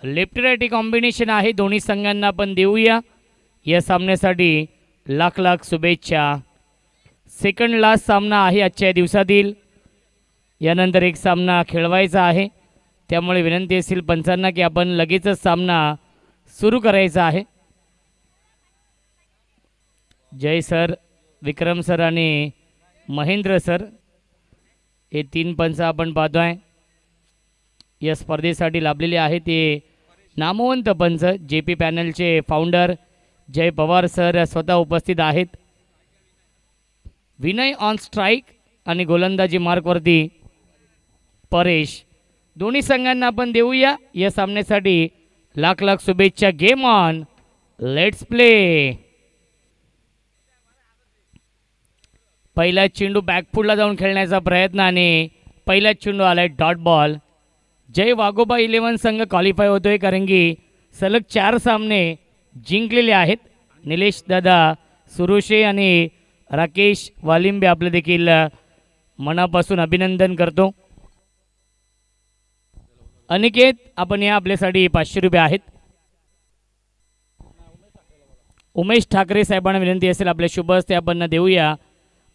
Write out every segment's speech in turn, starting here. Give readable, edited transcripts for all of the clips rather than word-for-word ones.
Left right combination आहे, दोन्ही संघांना आपण देऊया या सामन्यासाठी लाख लाख शुभेच्छा. सेकंड लास्ट सामना आहे आजच्या दिवसातील. यानंतर एक सामना खेळवायचा आहे, त्यामुळे विनंती असेल पंचांना की आपण लगेचच सामना सुरू करायचा आहे. जय सर, विक्रम सर आणि महेंद्र सर हे 3 पंच आपण पाहतोय या स्पर्धेसाठी लाभलेले आहेत. ते नामवंत पंच JP पॅनलचे फाउंडर जय पवार सर स्वतः उपस्थित आहेत. विनय ऑन स्ट्राईक आणि गोलंदाजी मार्कवरती परेश. दोन्ही संघांना आपण देऊया या सामन्यासाठी लाख लाख शुभेच्छा. Game on, let's play. पहिला चेंडू बॅकफुटला जाऊन खेळण्याचा प्रयत्न आणि पहिला चेंडू आलाय डॉट बॉल. जय वाघोबा 11 संघ क्वालिफाय होतोय, कारण की सलग 4 सामने जिंकलेले आहेत. निलेश दादा सुरुशे आणि राकेश वालिंबे आपले देखील मनापासून अभिनंदन करतो. अनिकेत आपण या आपल्यासाठी 500 रुपये आहेत. उमेश ठाकरे साहेबांना विनंती असेल आपल्या शुभ हस्ते आपण देऊया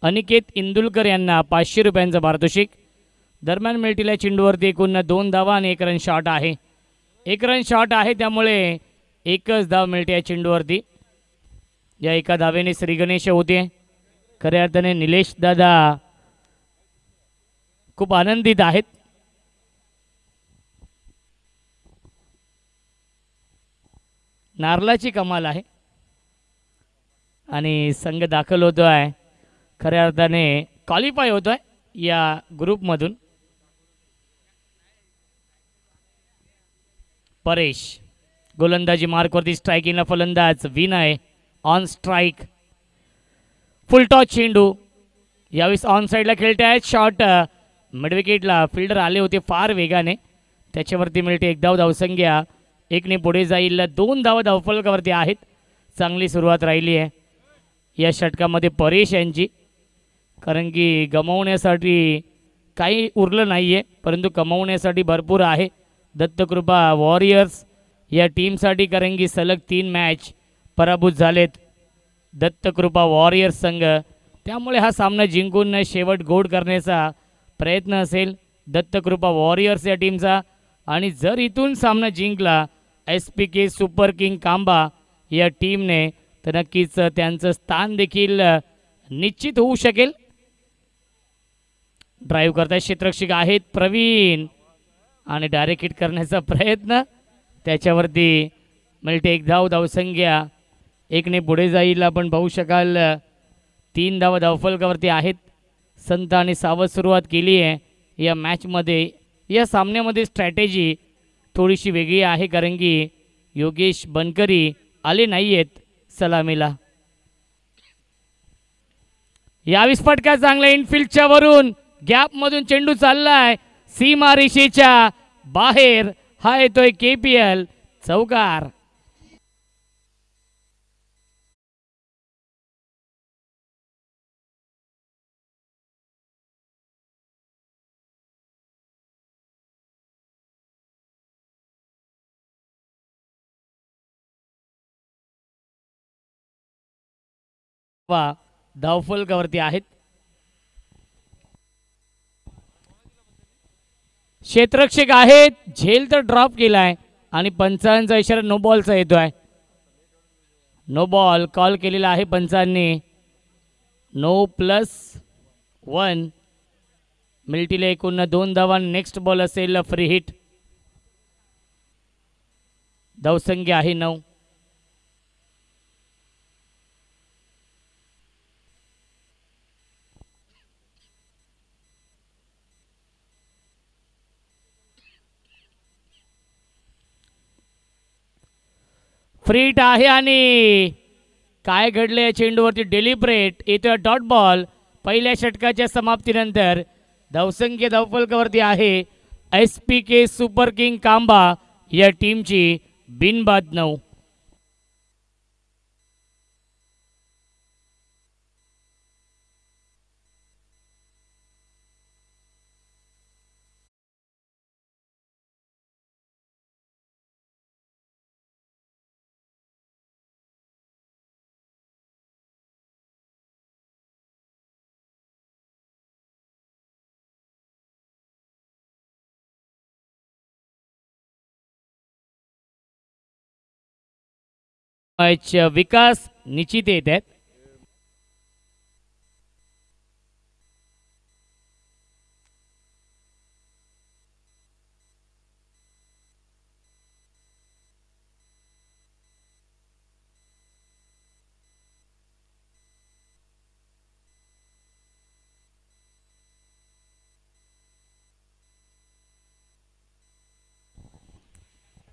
अनिकेत इंदुलकर यांना 500 रुपयांचं पारितोषिक. दरम्यान मिळतील चेंडूवरती एकूण 2 धावा आणि 1 रन शॉट आहे. 1 रन शॉट आहे, त्यामुळे एकच धाव मिळते या चेंडूवरती. या एका धावेने श्री गणेश होते. खऱ्या अर्थाने निलेश दादा खूप आनंदित आहेत. नारलाची कमाल आहे आणि संघ दाखल होतोय, खऱ्या अर्थाने क्वालिफाय होतोय या ग्रुपमधून. परेश गोलंदाजी मार्कवरती स्ट्राईकिंगला फलंदाज Vinay on strike. Full toss चेंडू यावेळेस ऑन साईडला खेळते आहेत. शॉट मिडविकेटला फिल्डर आले होते फार वेगाने, त्याच्यावरती मिळते 1 धाव. धावसंख्या 1ने पुढे जाईल. 2 धावा धावफलकावरती आहेत. चांगली सुरुवात राहिली आहे या षटकामध्ये परेश यांची, कारण की गमावण्यासाठी काही उरलं नाही आहे, परंतु कमावण्यासाठी भरपूर आहे. दत्तकृपा वॉरियर्स या टीमसाठी, कारण की सलग 3 मॅच पराभूत झालेत दत्तकृपा वॉरियर्स संघ, त्यामुळे हा सामना जिंकून शेवट गोड करण्याचा प्रयत्न असेल दत्तकृपा वॉरियर्स या टीमचा. आणि जर इथून सामना जिंकला SPK सुपर किंग कांबा या टीमने, तर नक्कीच त्यांचं स्थान देखील निश्चित होऊ शकेल. ड्राईव्ह करताय क्षेत्ररक्षक आहेत प्रवीण आणि डायरेक्ट हिट करण्याचा प्रयत्न, त्याच्यावरती मिळते 1 धाव. धावसंख्या 1ने पुढे जाईल आपण पाहू शकाल. 3 धावा धावफलकावरती आहेत. संत आणि सावध सुरुवात केली आहे या मॅचमध्ये. या सामन्यामध्ये स्ट्रॅटेजी थोडीशी वेगळी आहे, कारण की योगेश बनकरी आले नाही आहेत सलामीला. यावेळेस फटका चांगला इनफिल्डच्या वरून, गॅपमधून चेंडू चाललाय सीमारेषेच्या बाहेर. हा येतोय KPL चौकार. धावफलकावरती आहेत. क्षेत्ररक्षक आहेत, झेल तर ड्रॉप केलाय आणि पंचांचा इशारा नो बॉलचा येतोय. नो बॉल कॉल केलेला आहे पंचांनी. नो +1 मिळतील एकूण 2 धावा. नेक्स्ट बॉल असेल फ्री हिट. धावसंख्या आहे 9. फ्री हिट आहे आणि काय घडले या चेंडूवरती डेलिब्रेट येतोय डॉट बॉल. पहिल्या षटकाच्या समाप्तीनंतर धावसंख्या धावफलकावरती आहे SPK सुपर किंग कांबा या टीमची बिनबाद 9. विकास निश्चित येत आहेत.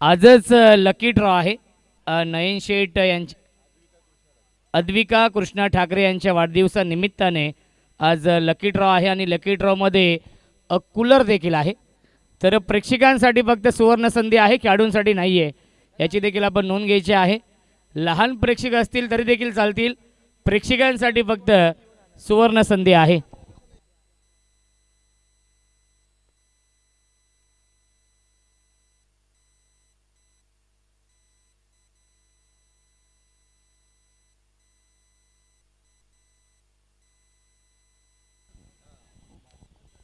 आजच लकी ड्रॉ आहे. नयन शेठ यांच्या अद्विका कृष्णा ठाकरे यांच्या वाढदिवसानिमित्ताने आज लकी ड्रॉ आहे आणि लकी ड्रॉमध्ये कूलर देखील आहे. तर प्रेक्षकांसाठी फक्त सुवर्ण संधी आहे, खेळाडूंसाठी नाही आहे, याची देखील आपण नोंद घ्यायची आहे. लहान प्रेक्षक असतील तरी देखील चालतील, प्रेक्षकांसाठी फक्त सुवर्ण संधी आहे.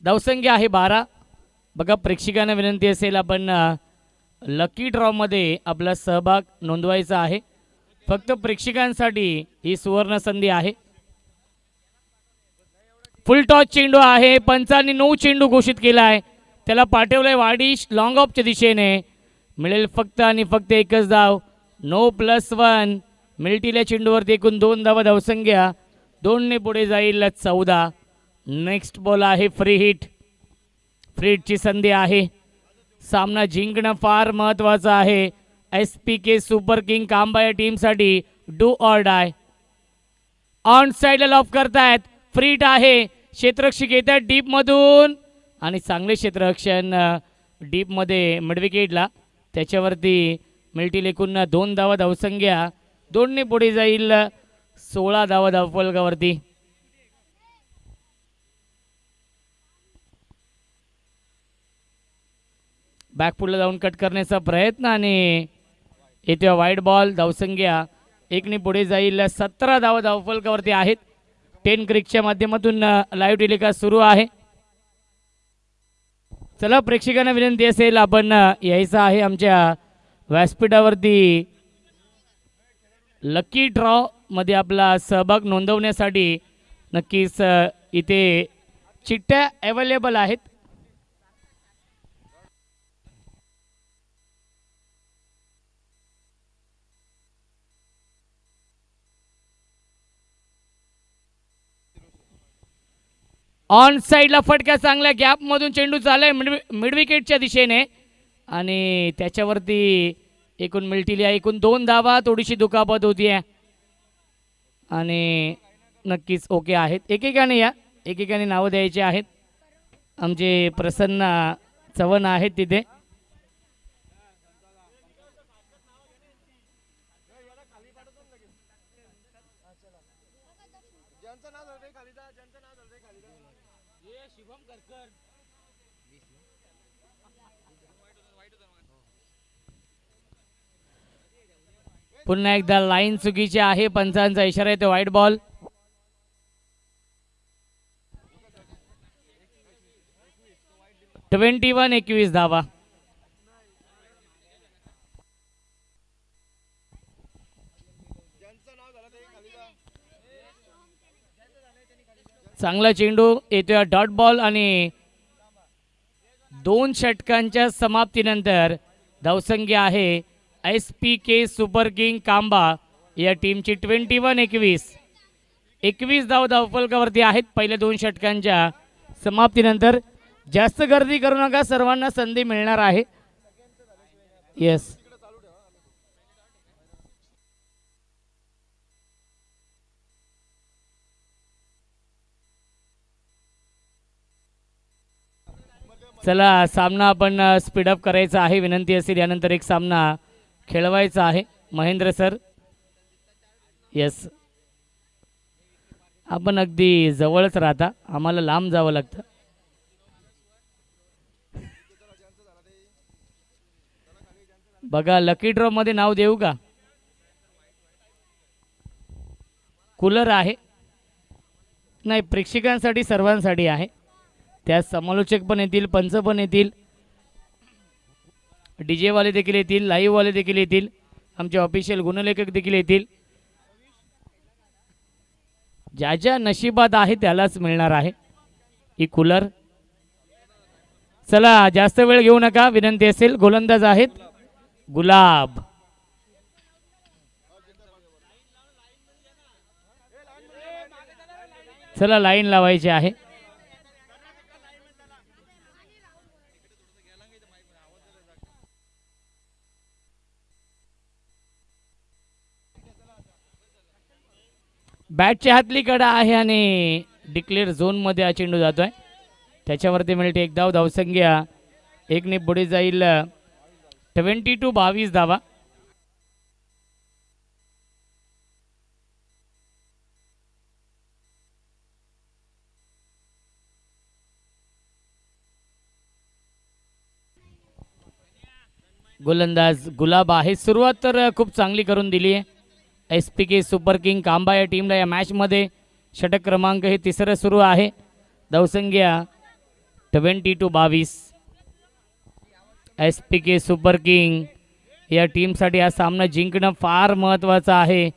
धावसंख्या आहे 12. बघा प्रेक्षकांना विनंती असेल आपण लकी ड्रॉमध्ये आपला सहभाग नोंदवायचा आहे. फक्त प्रेक्षकांसाठी ही सुवर्ण संधी आहे. फुल टॉस चेंडू आहे. पंचांनी 9 चेंडू घोषित केला आहे. त्याला पाठवलंय वाडिश लॉंग ऑफच्या दिशेने. मिळेल फक्त आणि फक्त एकच धाव. 9+1 मिल्टील्या चेंडूवरती एकूण 2 धावा. धावसंख्या 2ने पुढे जाईल 14. नेक्स्ट बॉल आहे फ्री हिट. फ्री हिटची संधी आहे. सामना जिंकणं फार महत्त्वाचं आहे. SPK सुपर किंग कांबा या टीमसाठी डू ऑर डाय. ऑन साईडला लॉफ करतायत. फ्री हिट आहे. क्षेत्ररक्षक येत आहेत डीपमधून आणि चांगले क्षेत्ररक्षण डीपमध्ये मिडविकेटला. त्याच्यावरती मिल्टी एकूण 2 धावा. धावसंख्या 2ने पुढे जाईल 16 धावा धावफलकावरती. बॅकफुटला जाऊन कट करण्याचा प्रयत्न आणि येथे वाईड बॉल. धावसंख्या 1ने पुढे जाईल 17 धावा धावफलकावरती आहेत. 10 क्रिकच्या माध्यमातून लाईव्ह टेलिकास्ट सुरू आहे. चला प्रेक्षकांना विनंती असेल आपण यायचं आहे आमच्या व्यासपीठावरती लकी ड्रॉ मध्ये आपला सहभाग नोंदवण्यासाठी. नक्कीच इथे चिठ्ठ्या अवेलेबल आहेत. ऑन साईडला फटका चांगल्या गॅपमधून चेंडू चाललाय मिडविकेटच्या दिशेने आणि त्याच्यावरती एकूण मिल्टीली एकूण 2 धावा. थोडीशी दुखापत होती आहे आणि नक्कीच ओके आहेत. एकेकाने या एकेकाने नावं द्यायचे आहेत. आमचे प्रसन्न चव्हाण आहेत तिथे. पुन्हा एकदा लाईन चुकीची आहे. पंचांचा इशारा येतो वाईट बॉल. (21) 21 धावा. चांगला चेंडू येतोय डॉट बॉल आणि 2 षटकांच्या समाप्तीनंतर धावसंख्या आहे SPK सुपर किंग कांबा या टीमची 21-21. 21 धाव धावफलकावरती आहेत पहिल्या 2 षटकांच्या समाप्तीनंतर. जास्त गर्दी करू नका, सर्वांना संधी मिळणार आहे. येस चला सामना आपण स्पीडअप करायचा आहे. विनंती असेल यानंतर एक सामना खेळवायचा आहे. महेंद्र सर. येस आपण अगदी जवळच राहता, आम्हाला लांब जावं लागतं. बघा लकी ड्रॉ मध्ये नाव देऊ का? कूलर आहे नाही, प्रेक्षकांसाठी सर्वांसाठी आहे. त्यात समालोचक पण येतील, पंच पण येतील, DJ वाले देखील येतील, लाईव्ह वाले देखील येतील. आमचे ऑफिशियल गुणलेखक देखील येतील. ज्या ज्या नशिबात आहे त्यालाच मिळणार आहे ही कूलर. चला जास्त वेळ घेऊ नका, विनंती असेल. गोलंदाज आहेत गुलाब. चला लाईन लावायची आहे. बॅटची हातली कडा आहे आणि डिक्लेअर झोनमध्ये हा चेंडू जातोय. त्याच्यावरती मिळते एक धाव. धावसंख्या एकने पुढे जाईल. 22 धावा. गोलंदाज गुलाब आहे. सुरुवात तर खूप चांगली करून दिली आहे. SPK सुपर किंग कांबा या टीमला या मॅचमध्ये षटक क्रमांक हे तिसरं सुरू आहे. धावसंख्या 22. SPK सुपर किंग या टीमसाठी हा सामना जिंकणं फार महत्त्वाचं आहे.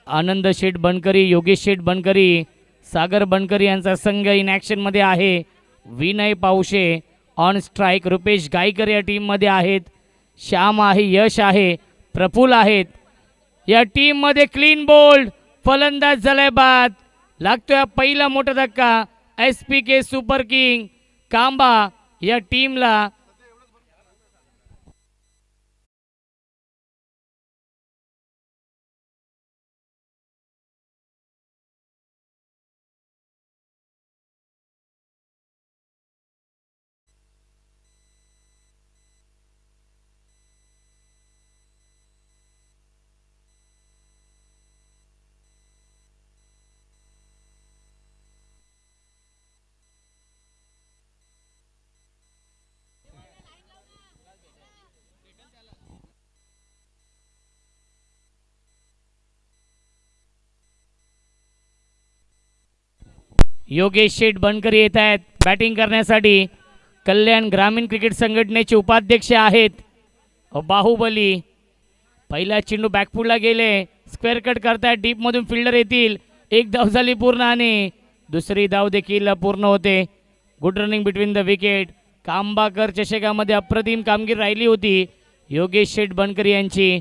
आनंद शेठ बनकरी, योगेश शेठ बनकरी, सागर बनकरी यांचा संघ इन ॲक्शनमध्ये आहे. Vinay Pawshe on strike. रुपेश गायकर या टीममध्ये आहेत. श्याम आहे, यश आहे, प्रफुल आहेत या टीममध्ये. क्लीन बोल्ड फलंदाज झालाय बाद. लागतोय पहिला मोठा धक्का SPK सुपर किंग कांबा या टीमला. योगेश शेठ बनकरी येत आहेत बॅटिंग करण्यासाठी. कल्याण ग्रामीण क्रिकेट संघटनेचे उपाध्यक्ष आहेत. बाहुबली. पहिला चेंडू बॅकफुटला गेले. स्क्वेअर कट करतायत. डीपमधून फिल्डर येतील. एक धाव झाली पूर्ण आणि दुसरी धाव देखील पूर्ण होते. Good running between the wicket. कांबाकर चषकामध्ये अप्रतिम कामगिरी राहिली होती योगेश शेठ बनकरी यांची.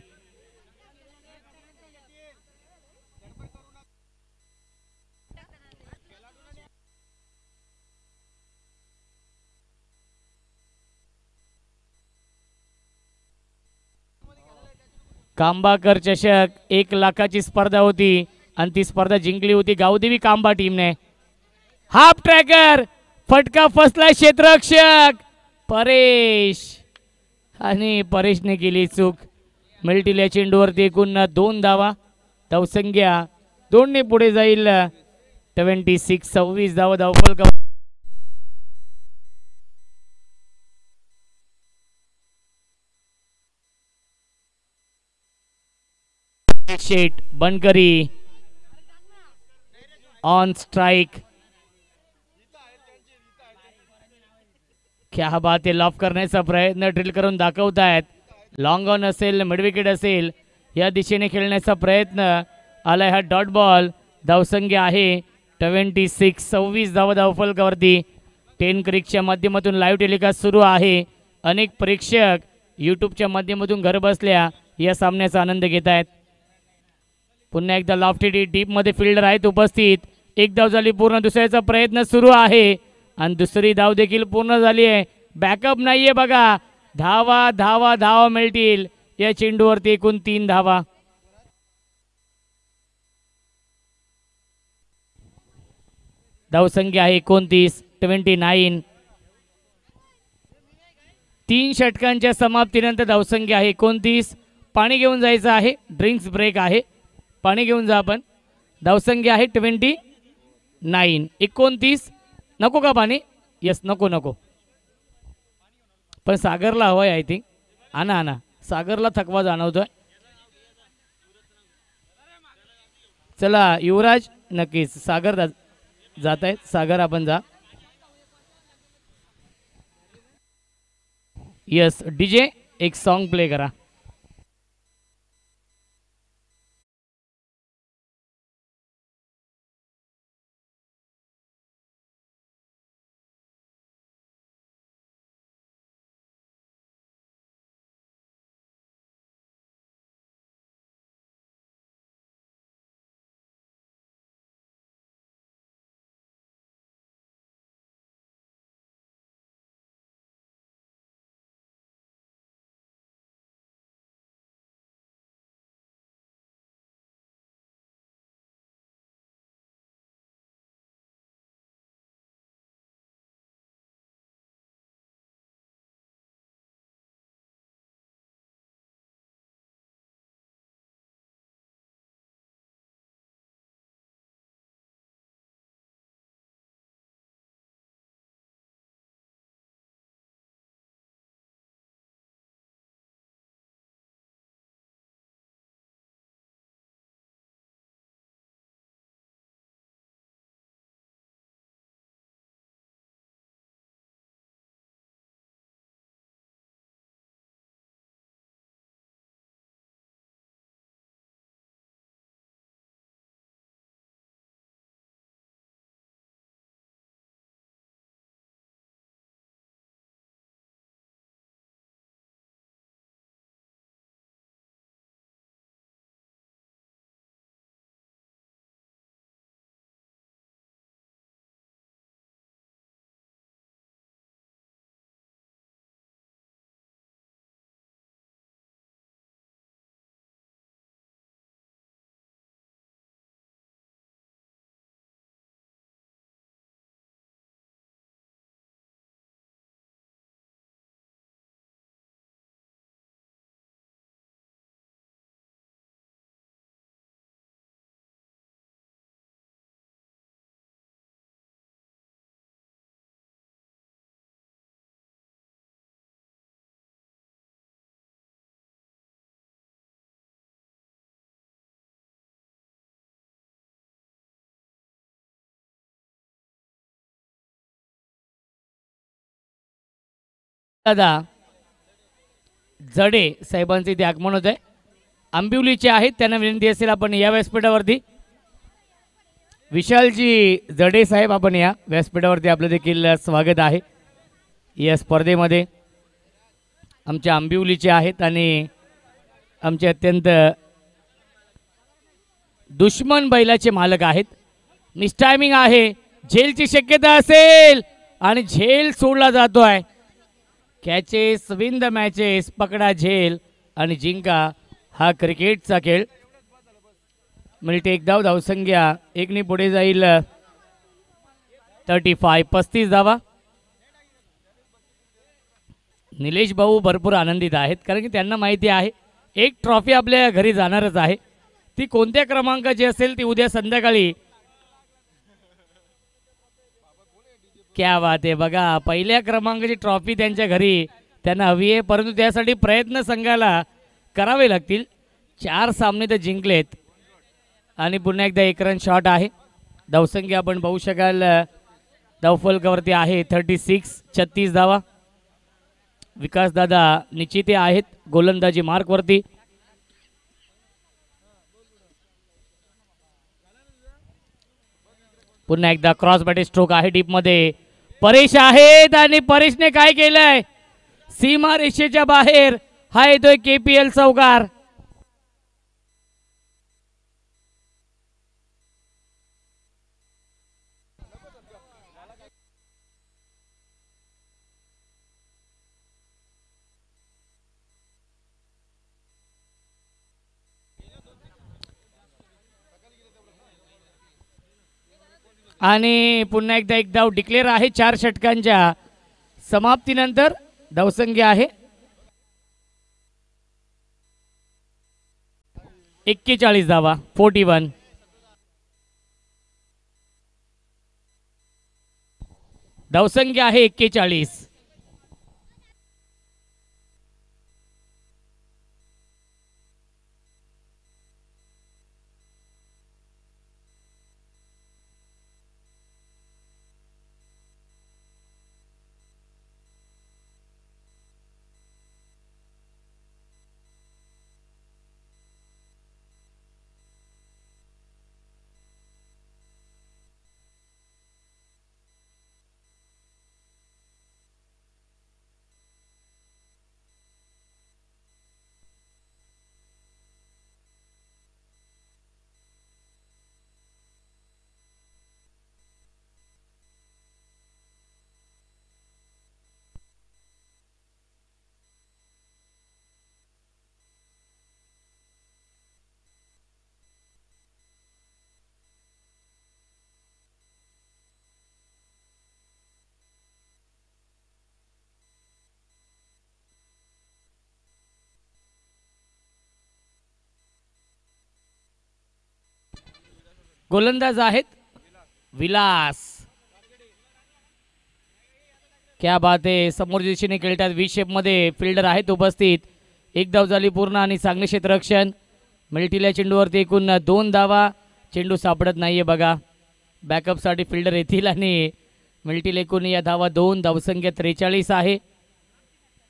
कांबाकर चषक 1 लाखाची स्पर्धा होती आणि ती स्पर्धा जिंकली होती गावदेवी कांबा टीमने. हाफ ट्रॅकर फटका फसला क्षेत्ररक्षक परेश आणि परेशने केली चूक. मिळतील या चेंडूवरती एकूण 2 धावा. धावसंख्या 2 ने पुढे जाईल. 26 धावा धावफलक. शेठ बनकरी ऑन स्ट्राइक. क्या बात आहे. लॉफ करण्याचा प्रयत्न ड्रिल करून दाखवतायत. लॉंग ऑन असेल, मिड विकेट असेल या दिशेने खेळण्याचा प्रयत्न आलाय. हा डॉट बॉल. धावसंख्या आहे 26 धावा धावफलकावरती. 10 क्रिकच्या माध्यमातून लाईव्ह टेलिकास्ट सुरू आहे. अनेक प्रेक्षक यूट्यूबच्या माध्यमातून घर बसल्या या सामन्याचा आनंद घेत आहेत. पुन्हा एकदा लॉफ्टी डीपमध्ये फिल्डर आहेत उपस्थित. एक धाव झाली पूर्ण. दुसऱ्याचा प्रयत्न सुरू आहे आणि दुसरी धाव देखील पूर्ण झाली आहे. बॅकअप नाहीये बघा. धावा धावा धावा मिळतील या चेंडूवरती. एकूण 3 धावा. धावसंख्या आहे 29. 3 षटकांच्या समाप्तीनंतर धावसंख्या आहे 29. पाणी घेऊन जायचं आहे. ड्रिंक्स ब्रेक आहे. पाणी घेऊन जा आपण. धावसंख्या आहे 29. 29. नको का पाणी? यस नको नको. पण सागरला हवंय आय थिंक. आणा आणा. सागरला थकवा जाणवतोय. चला युवराज. नक्कीच सागर जात आहेत. सागर आपण जा. यस डीजे एक सॉन्ग प्ले करा. दादा जडे साहेबांचे इथे आगमन होत आहे. आंबिवलीचे आहेत, त्यांना विनंती असेल आपण या व्यासपीठावरती. विशालजी जडे साहेब आपण या व्यासपीठावरती, आपलं देखील स्वागत आहे या स्पर्धेमध्ये. आमच्या आंबिवलीचे आहेत आणि आमचे अत्यंत दुश्मन बैलाचे मालक आहेत. मिस टायमिंग आहे, झेलची शक्यता असेल आणि झेल सोडला जातोय. कॅचेस विन द मॅचेस, पकडा झेल आणि जिंका, हा क्रिकेटचा खेळ. मिळते एक धाव, धावसंख्या एकने पुढे जाईल 35 धावा. निलेश भाऊ भरपूर आनंदित आहेत कारण की त्यांना माहिती आहे एक ट्रॉफी आपल्या घरी जाणारच आहे. ती कोणत्या क्रमांकाची असेल ती उद्या संध्याकाळी. क्या बात आहे, बघा पहिल्या क्रमांकाची ट्रॉफी त्यांच्या घरी त्यांना हवी आहे, परंतु त्यासाठी प्रयत्न संघाला करावे लागतील. 4 सामने तर जिंकलेत आणि पुन्हा एकदा एक रन शॉट आहे. धावसंख्या आपण पाहू शकाल धावफलकावरती आहे 36 धावा. विकास दादा निश्चिते आहेत गोलंदाजी मार्कवरती. पुन्हा एकदा क्रॉस बॅट स्ट्रोक आहे डीप मध्ये. परेश आहेत आणि परेशने काय केलंय, सीमा रेषेच्या बाहेर हा येतोय KPL चौकार. आणि पुन्हा एकदा एक धाव डिक्लेअर आहे 4 षटकांच्या समाप्तीनंतर. धावसंख्या आहे 41 धावा, 41. धावसंख्या आहे 41. गोलंदाज आहेत विलास. क्या बात आहे, समोर दिशेने खेळतात. व्ही शेप मध्ये फिल्डर आहेत उपस्थित. एक धाव झाली पूर्ण आणि चांगले क्षेत्ररक्षण. मिल्टील्या चेंडूवरती एकूण 2 धावा. चेंडू सापडत नाहीये बघा, बॅकअपसाठी फिल्डर येतील आणि मिल्टीला एकूण या धावा 2. धावसंख्या 43 आहे.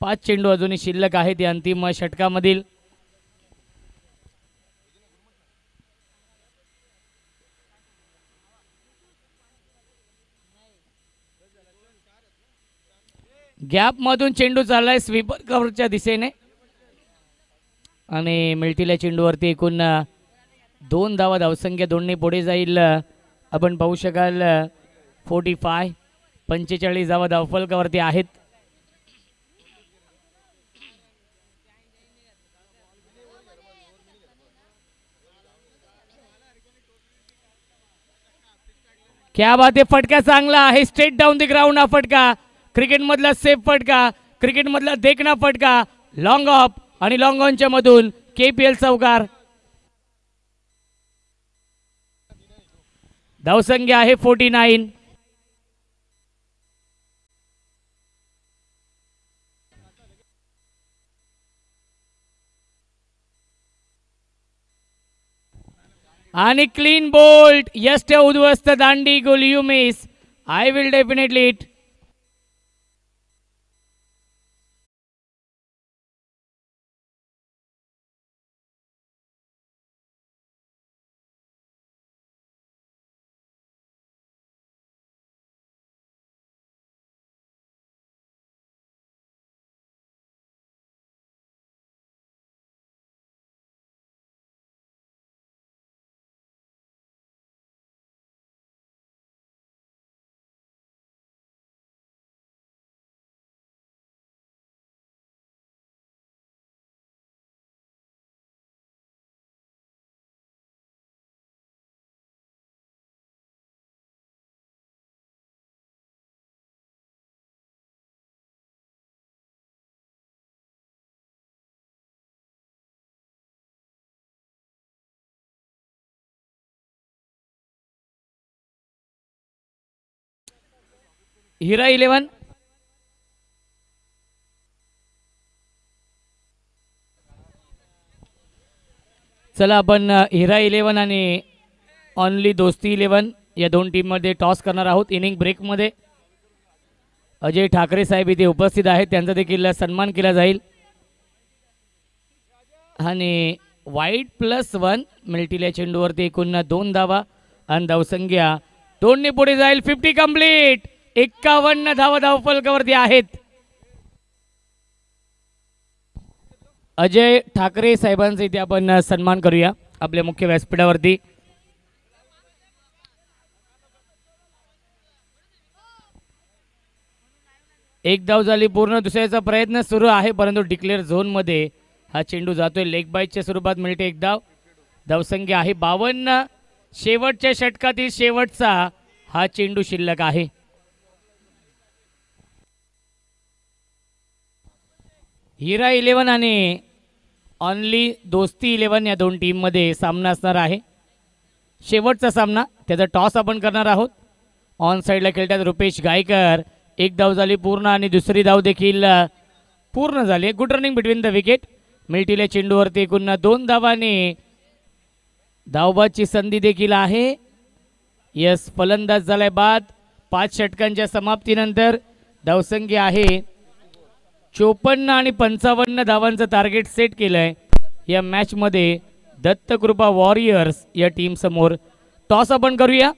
5 चेंडू अजूनही शिल्लक आहेत या अंतिम षटकामधील. गॅप मधून चेंडू चाललाय स्वीपर कव्हरच्या दिशेने आणि मिल्टील्या चेंडूवरती एकूण 2 धावा. धावसंख्या 2ने पुढे जाईल. आपण पाहू शकाल 45 धावा धावफलकावरती आहेत. क्या बात आहे, फटका चांगला आहे. स्ट्रेट डाऊन द ग्राउंड हा फटका. क्रिकेट मधला सेफ फटका, क्रिकेट मधला देखणा फटका. लॉंग ऑफ आणि लॉंग ऑनच्या मधून KPL चौकार. धावसंख्या आहे 49. आणि क्लीन बोल्ट. यस्ट उद्ध्वस्त दांडी गोल you miss. I will definitely it. Hira 11. चला आपण हिरा 11 आणि ऑनली दोस्ती 11 या दोन टीममध्ये टॉस करणार आहोत. इनिंग ब्रेकमध्ये अजय ठाकरे साहेब इथे उपस्थित आहेत, त्यांचा देखील सन्मान केला जाईल. आणि वाईट +1 मिल्टील्या चेंडूवरती एकूण 2 धावा आणि धावसंख्या 2 पुढे जाईल. 50 कंप्लीट. 51 धावा धावफलकावरती आहेत. अजय ठाकरे साहेबांचा इथे आपण सन्मान करूया आपल्या मुख्य व्यासपीठावरती. एक धाव झाली पूर्ण. दुसऱ्याचा प्रयत्न सुरू आहे परंतु डिक्लेअर झोनमध्ये हा चेंडू जातोय. लेग बाईटच्या स्वरूपात मिळते एक धाव. धावसंख्या आहे 52. शेवटच्या षटकातील शेवटचा हा चेंडू शिल्लक आहे. हिरा 11 आणि ऑनली दोस्ती 11 या दोन टीममध्ये सामना असणार आहे. शेवटचा सामना, त्याचा टॉस आपण करणार आहोत. ऑन साईडला खेळतात रुपेश गायकर. एक धाव झाली पूर्ण आणि दुसरी धाव देखील पूर्ण झाली. Good running between the wicket. मिल्टील्या चेंडूवरती एकूण 2 धावांनी धावबादची संधी देखील आहे. यस, फलंदाज झालाय बाद. 5 षटकांच्या समाप्तीनंतर धावसंख्या आहे 54 आणि 55 धावांचं टार्गेट सेट केलंय या मॅचमध्ये दत्तकृपा वॉरियर्स या टीम समोर. टॉस आपण करूया.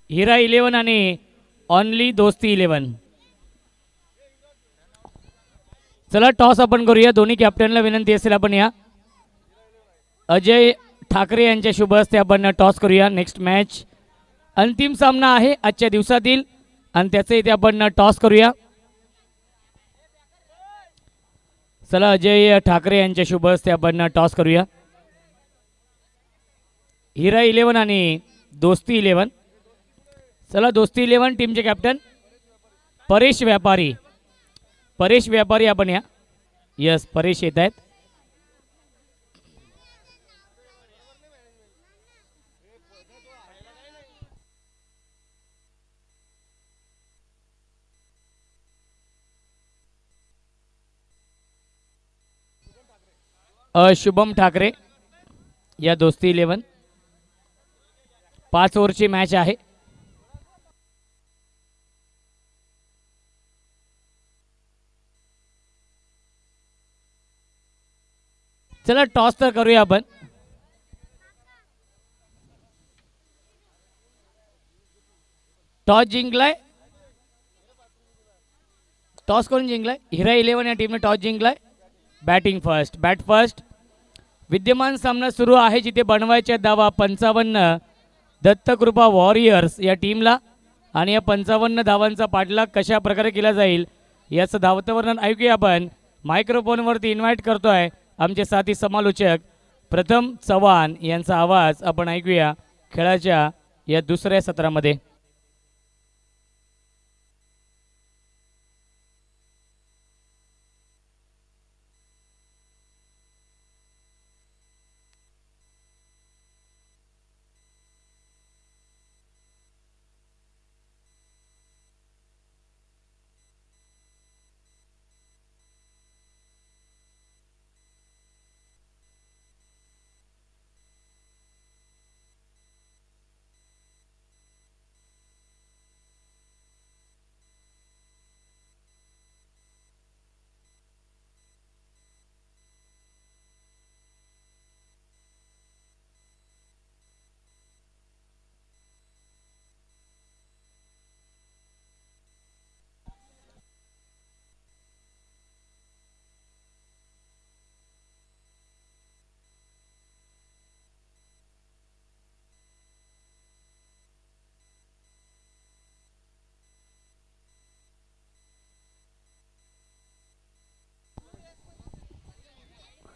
हिरा 11 आणि ऑनली दोस्ती 11. चला टॉस आपण करूया. दोन्ही कॅप्टनला विनंती असेल आपण या अजय ठाकरे यांच्या शुभ हस्ते आपण टॉस करूया. नेक्स्ट मॅच अंतिम सामना आहे आजच्या दिवसातील आणि त्याचे इथे आपण टॉस करूया. चला अजय ठाकरे यांच्या शुभ हस्ते आपण टॉस करूया. हिरा 11 आणि दोस्ती 11. चला दोस्ती 11 टीमचे कॅप्टन परेश व्यापारी. परेश व्यापारी आपण या. यस, परेश येत आहेत. शुभम ठाकरे या दोस्ती 11. 5 ओव्हरची मॅच आहे. चला टॉस तर करूया आपण. टॉस जिंकलाय. टॉस कोण जिंकलाय? हिरा 11 या टीमने टॉस जिंकलाय. Batting first. Bat first. विद्यमान सामना सुरू आहे जिथे बनवायच्या धावा 55 दत्तकृपा वॉरियर्स या टीमला आणि या 55 धावांचा पाठलाग कशा प्रकारे केला जाईल याचं धावतं वर्णन ऐकूया आपण. मायक्रोफोनवरती इन्व्हाइट करतोय आमचे साथी समालोचक प्रथम चव्हाण यांचा आवाज आपण ऐकूया खेळाच्या या दुसऱ्या सत्रामध्ये.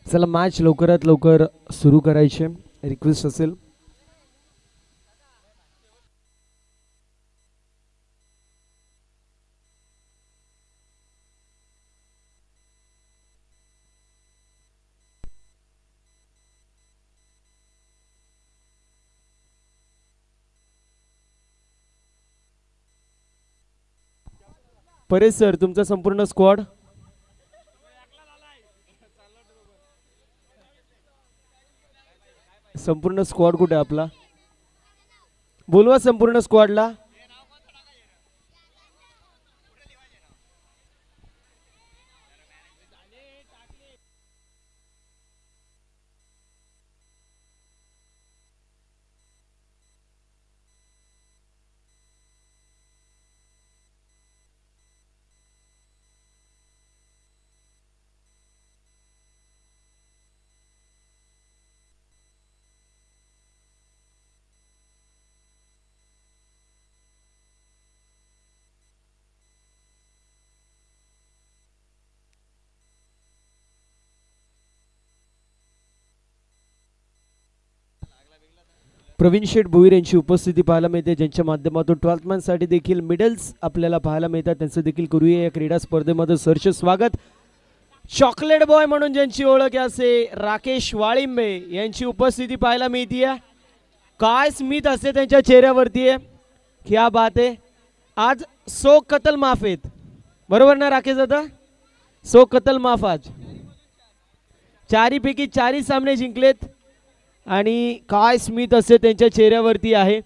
चला मॅच लवकरात लवकर सुरू करायचे रिक्वेस्ट असेल. परेश सर तुमचा संपूर्ण स्क्वॉड. संपूर्ण स्क्वॉड कुठे आपला? बोलवा संपूर्ण स्क्वॉडला. प्रवीण शेठ भोईर यांची उपस्थिती पाहायला मिळते, ज्यांच्या माध्यमातून 12th मॅन साठी देखील मेडल्स आपल्याला पाहायला मिळतात. त्यांचं देखील करूया या क्रीडा स्पर्धेमध्ये सहर्ष स्वागत. चॉकलेट बॉय म्हणून ज्यांची ओळख असे राकेश वाळिंबे यांची उपस्थिती पाहायला मिळते. काय स्मित असते त्यांच्या चेहऱ्यावरती आहे. क्या बात आहे. आज 100 कतल माफ आहेत, बरोबर ना राकेश दादा? 100 कतल माफ आज. चारीपैकी 4 सामने जिंकलेत आणि काय स्मित असे त्यांच्या चेहऱ्यावरती आहे.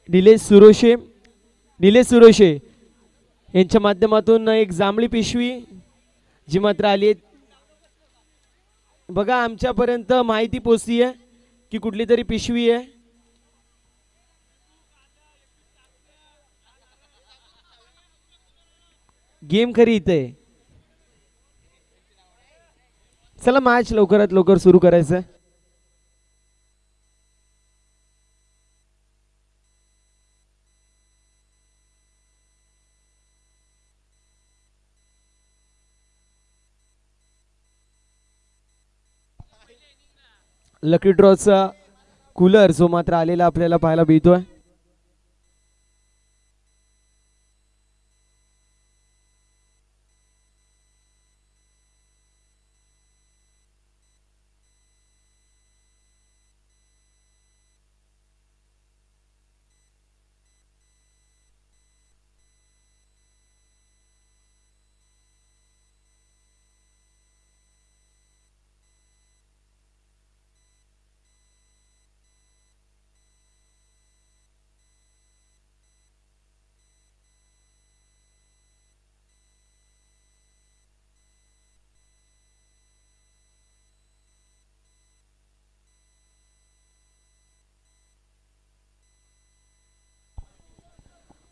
निलेश सुरोशे यांच्या माध्यमातून एक जांभळी पिशवी जी मात्र आली आहे. बघा आमच्यापर्यंत माहिती पोहोचली आहे की कुठली तरी पिशवी आहे. गेम खरी इथे. चला मॅच लवकरात लवकर सुरू करायचं. लकी ड्रॉचा कूलर जो मात्र आलेला आपल्याला पाहायला मिळतोय.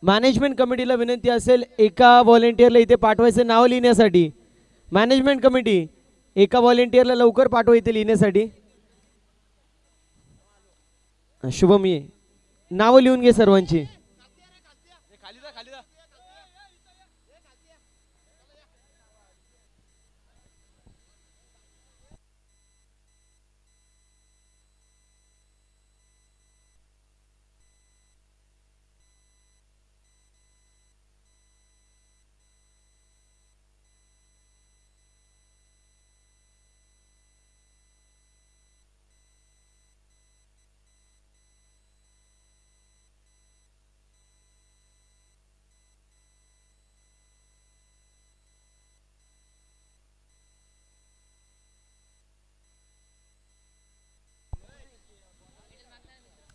मॅनेजमेंट कमिटीला विनंती असेल एका व्हॉलेंटियरला इथे पाठवायचं नाव लिहिण्यासाठी. मॅनेजमेंट कमिटी एका व्हॉलेंटियरला लवकर पाठवा इथे लिहिण्यासाठी. शुभम ये नाव लिहून घे सर्वांची.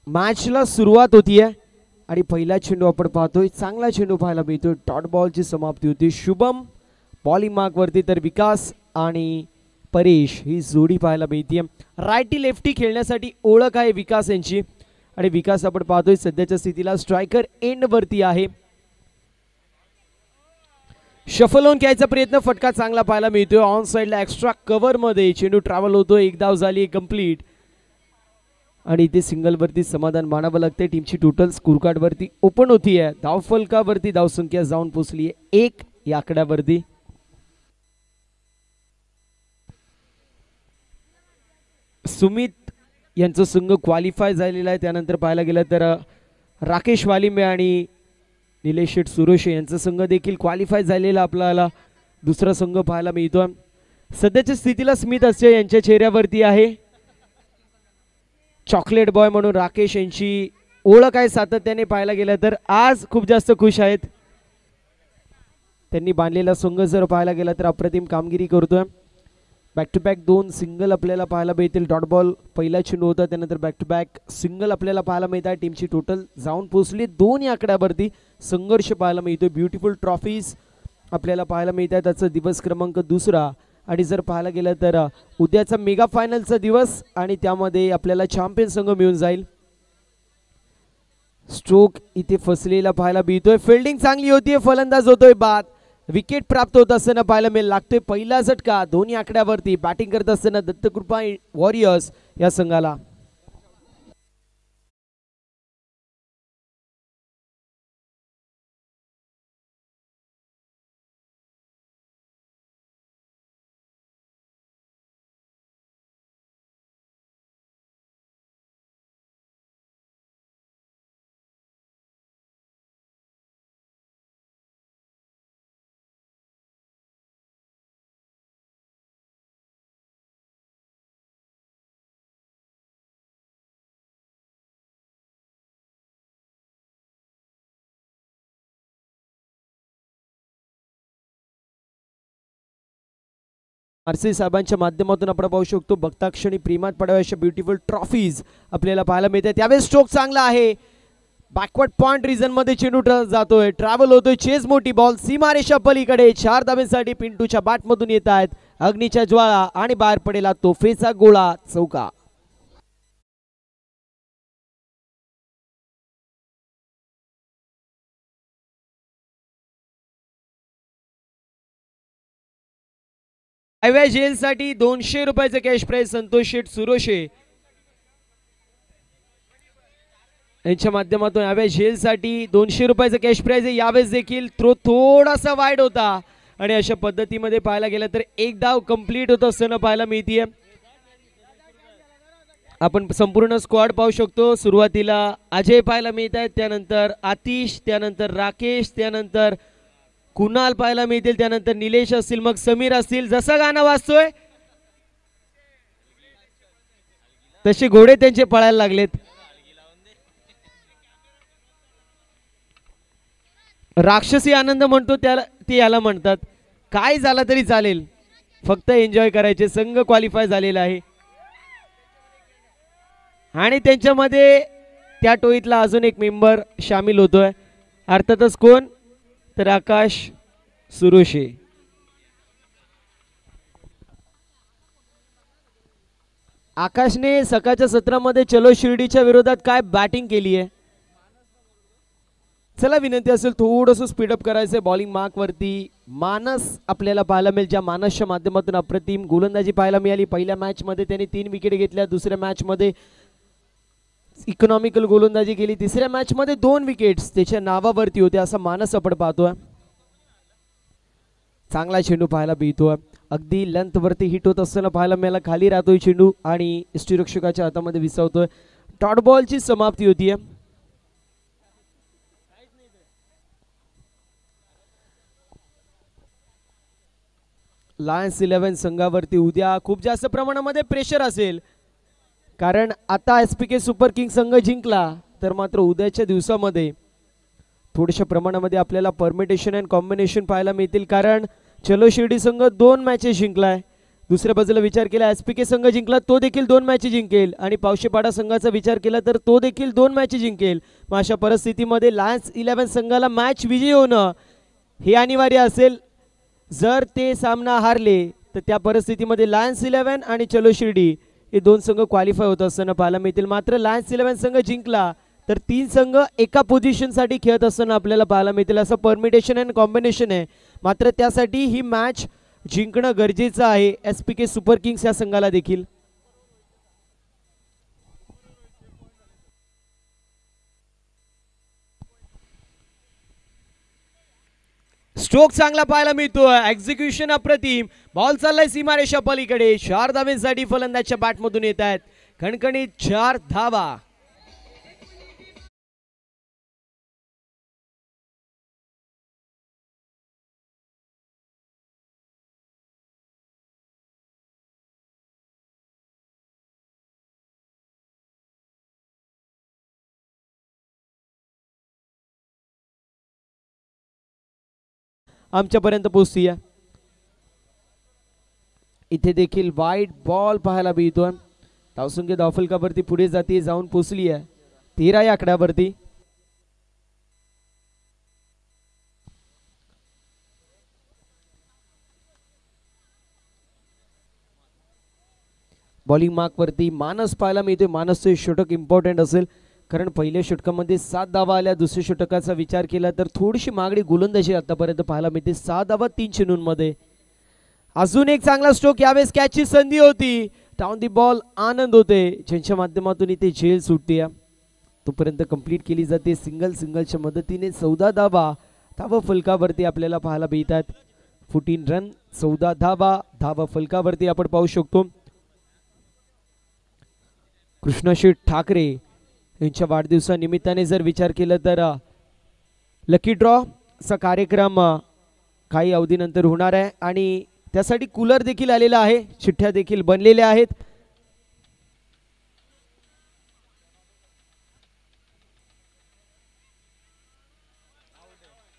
मॅचला सुरुवात होतीये आणि पहिला चेंडू आपण पाहतोय. चांगला चेंडू पाहायला मिळतोय. डॉट बॉलची समाप्ती होती. शुभम बॉलिंग मार्क वरती तर विकास आणि परेश ही जोडी पाहायला मिळते. रायटी लेफ्टी खेळण्यासाठी ओळख आहे विकास यांची आणि विकास आपण पाहतोय सध्याच्या स्थितीला स्ट्रायकर एंड वरती आहे. शफल होऊन घ्यायचा प्रयत्न. फटका चांगला पाहायला मिळतोय. ऑन साइडला एक्स्ट्रा कव्हर मध्ये चेंडू ट्रॅव्हल होतो. एक धाव झाली कंप्लीट आणि इथे सिंगल वरती समाधान मानावं लागते. टीमची टोटल स्कोर कार्ड वरती ओपन होती आहे. धाव फलकावरती धावसंख्या जाऊन पोहोचली आहे 1 या आकड्यावरती. सुमित यांचा संघ क्वालिफाय झालेला आहे. त्यानंतर पाहायला गेलं तर राकेश वालिंबे आणि निलेश शेठ सुरोशे यांचा संघ देखील क्वालिफाय झालेला आपल्याला दुसरा संघ पाहायला मिळतोय. सध्याच्या स्थितीला स्मिथ असे यांच्या चेहऱ्यावरती आहे. चॉकलेट बॉय म्हणून राकेश यांची ओळख आहे सातत्याने पाहायला गेलं तर आज खूप जास्त खुश आहेत. त्यांनी बांधलेला संघ जर पाहायला गेला तर अप्रतिम कामगिरी करतोय. बॅक टू बॅक 2 सिंगल आपल्याला पाहायला मिळतील. डॉट बॉल पहिला चेंडू होता, त्यानंतर बॅक टू बॅक सिंगल आपल्याला पाहायला मिळत आहे. टीमची टोटल जाऊन पोहोचली 2 या आकड्यावरती. संघर्ष पाहायला मिळतोय. ब्युटिफुल ट्रॉफीज आपल्याला पाहायला मिळत आहे. त्याचा दिवस क्रमांक 2 आणि जर पाहायला गेलं तर उद्याचा मेगा फायनलचा दिवस आणि त्यामध्ये आपल्याला चॅम्पियन संघ मिळून जाईल. स्ट्रोक इथे फसलेला पाहायला मिळतोय. फिल्डिंग चांगली होतीये, फलंदाज होतोय बाद. विकेट प्राप्त होत असताना पाहायला मिळेल. लागतोय पहिला झटका दोन्ही आकड्यावरती. बॅटिंग करत असताना दत्तकृपा वॉरियर्स या संघाला. आरसी साहेबांच्या माध्यमातून आपण पाहू शकतो बघता क्षणी प्रेमात पडाव्या अशा ब्युटिफुल ट्रॉफीज आपल्याला पाहायला मिळतात. त्यावेळेस स्ट्रोक चांगला आहे. बॅकवर्ड पॉइंट रिजन मध्ये चेंडू जातोय, ट्रॅव्हल होतोय. चेस मोठी बॉल सीमारेषा पलीकडे 4 धाब्यांसाठी पिंटूच्या बॅटमधून येत आहेत. अग्नीच्या ज्वाळा आणि बाहेर पडेला तोफेचा गोळा चौका. हायवे जेल साठी 200 रुपयाचं कॅश प्राइज संतोष शेठ सुरोशे यांच्या माध्यमातून यावेळेस जेल साठी 200 रुपयाचं कॅश प्राइज आहे. यावेळेस देखील थ्रो थोडासा वाईड होता आणि अशा पद्धतीमध्ये पाहायला गेलं तर एक धाव कंप्लीट होत असताना पाहायला मिळतीये. आपण संपूर्ण स्क्वॉड पाहू शकतो. सुरुवातीला अजय पाहायला मिळत आहेत, त्यानंतर आतिश, त्यानंतर राकेश, त्यानंतर कुणाल पाहायला मिळतील, त्यानंतर निलेश असतील, मग समीर असतील. जसं गाणं वाजतोय तसे घोडे त्यांचे पळायला लागलेत. राक्षसी आनंद म्हणतो त्याला, ते याला म्हणतात. काय झालं तरी चालेल, फक्त एन्जॉय करायचे. संघ क्वालिफाय झालेला आहे आणि त्यांच्यामध्ये त्या टोळीतला अजून एक मेंबर सामील होतोय. अर्थातच कोण तर आकाश सुरोशे. आकाशने सकाळच्या सत्रामध्ये चलो शिर्डीच्या विरोधात काय बॅटिंग केली आहे. चला विनंती असेल थोडंसं स्पीडअप करायचंय बॉलिंग मार्क वरती. मानस आपल्याला पाहायला मिळेल, ज्या मानसच्या माध्यमातून अप्रतिम गोलंदाजी पाहायला मिळाली. पहिल्या मॅच मध्ये त्याने 3 विकेट घेतल्या, दुसऱ्या मॅच मध्ये इकॉनॉमिकल गोलंदाजी केली, तिसऱ्या मॅच मध्ये 2 विकेट्स त्याच्या नावावरती होते. असा मानस आपण पाहतोय. चांगला चेंडू पाहायला मिळतोय. अगदी लेंथ वरती हिट होत असताना पाहायला मिळाला. खाली राहतोय चेंडू आणि यष्टीरक्षकाच्या हातामध्ये विसावतोय. डॉट बॉलची समाप्ती होतीये. लायन्स 11 संघावरती उद्या खूप जास्त प्रमाणामध्ये प्रेशर असेल, कारण आता एसपीके सुपर किंग संघ जिंकला तर मात्र उद्याच्या दिवसामध्ये थोड्याशा प्रमाणामध्ये आपल्याला परमिटेशन अँड कॉम्बिनेशन पाहायला मिळतील. कारण चलो शिर्डी संघ 2 मॅचेस जिंकलाय. दुसऱ्या बाजूला विचार केला एसपीके संघ जिंकला, तो देखील 2 मॅचेस जिंकेल आणि पावशेपाडा संघाचा विचार केला तर तो देखील 2 मॅचेस जिंकेल. मग अशा परिस्थितीमध्ये लायन्स 11 संघाला मॅच विजयी होणं हे अनिवार्य असेल. जर ते सामना हारले तर त्या परिस्थितीमध्ये लायन्स 11 आणि चलो शिर्डी हे 2 संघ क्वालिफाय होत असताना पाहायला मिळतील. मात्र लायन्स 11 संघ जिंकला तर 3 संघ एका पोझिशन साठी खेळत असताना आपल्याला पाहायला मिळतील. असं परमिटेशन अँड कॉम्बिनेशन आहे. मात्र त्यासाठी ही मॅच जिंकणं गरजेचं आहे एसपीके सुपर किंग्स या संघाला देखील. स्ट्रोक चांगला पाहायला मिळतोय. एक्झिक्युशन अप्रतिम. बॉल चाललाय सीमारेषा पलीकडे. 4 धावेसाठी फलंदाजच्या बॅटमधून येत आहेत खणखणीत 4 धावा. आमच्यापर्यंत पोहोचूया. इथे देखील वाईट बॉल पाहायला मिळतोय. धावसंख्या धावफलकावरती पुढे जाते, जाऊन पोहोचली आहे 13 या आकड्यावरती. बॉलिंग मार्क वरती मानस पाहायला मिळतोय. मानसचे षटक इम्पॉर्टंट असेल, कारण पहिल्या षटकामध्ये 7 धावा आल्या. दुसऱ्या षटकाचा विचार केला तर थोडीशी मागणी गोलंदाजी आतापर्यंत पाहायला मिळते. 6 धावा 3 चेंडूंमध्ये. अजून एक चांगला स्ट्रोक, यावेळेस कॅचची संधी होती. डाऊन दी बॉल आनंद होते, ज्यांच्या माध्यमातून इथे झेल सुटते. तोपर्यंत कंप्लीट केली जाते. सिंगलच्या मदतीने 14 धावा धावा फलकावरती आपल्याला पाहायला मिळतात. 14 रन 14 धावा धावा फलकावरती आपण पाहू शकतो. कृष्णशेठ ठाकरे यांच्या वाढदिवसानिमित्ताने जर विचार केला तर लकी ड्रॉ चा कार्यक्रम काही अवधीनंतर होणार आहे आणि त्यासाठी कूलर देखील आलेला आहे. चिठ्ठ्या देखील बनलेल्या आहेत.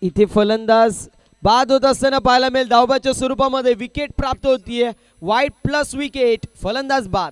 इथे फलंदाज बाद होत असताना पाहायला मिळेल. धावबाच्या स्वरूपामध्ये विकेट प्राप्त होतीये. वाईट प्लस विकेट, फलंदाज बाद.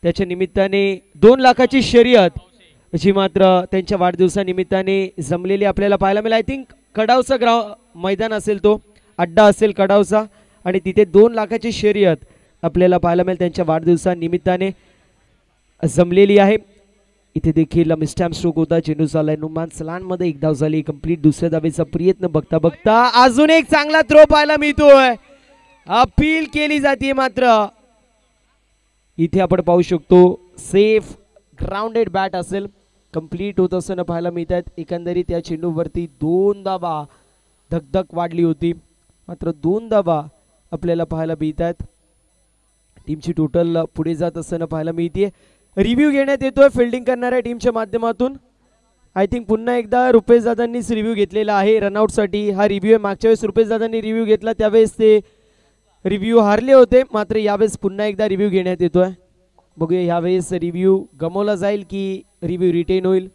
त्याच्या निमित्ताने 2 लाखाची शर्यत जी मात्र त्यांच्या वाढदिवसानिमित्ताने जमलेली आपल्याला पाहायला मिळेल. आय थिंक कडावचा मैदान असेल, तो अड्डा असेल कडावचा, आणि तिथे 2 लाखाची शर्यत आपल्याला पाहायला मिळेल त्यांच्या वाढदिवसानिमित्ताने जमलेली आहे. इथे देखील मिस्टॅम्प स्ट्रोक होता. चेंडू चाललाय नुमान सलानमध्ये. 1 धाव झाली कंप्लीट. दुसऱ्या धावेचा प्रयत्न बघता बघता अजून एक चांगला थ्रो पाहायला मिळतोय. अपील केली जाते, मात्र इथे आपण पाहू शकतो सेफ ग्राउंडेड बॅट असेल. कंप्लीट होत असताना पाहायला मिळतात. एकंदरीत या चेंडूवरती 2 धावा धकधक वाढली होती, मात्र 2 धावा आपल्याला पाहायला मिळतात. टीमची टोटल पुढे जात असताना पाहायला मिळते. रिव्ह्यू घेण्यात येतोय फिल्डिंग करणाऱ्या टीमच्या माध्यमातून. आय थिंक पुन्हा एकदा रुपेश दादांनीच रिव्ह्यू घेतलेला आहे रनआउटसाठी. हा रिव्ह्यू आहे. मागच्या वेळेस रुपेश दादांनी रिव्ह्यू घेतला, त्यावेळेस ते रिव्ह्यू हारले होते, मात्र यावेळेस पुन्हा एकदा रिव्ह्यू घेण्यात येतोय. बघूया यावेळेस रिव्ह्यू गमावला जाईल की रिव्ह्यू रिटेन होईल.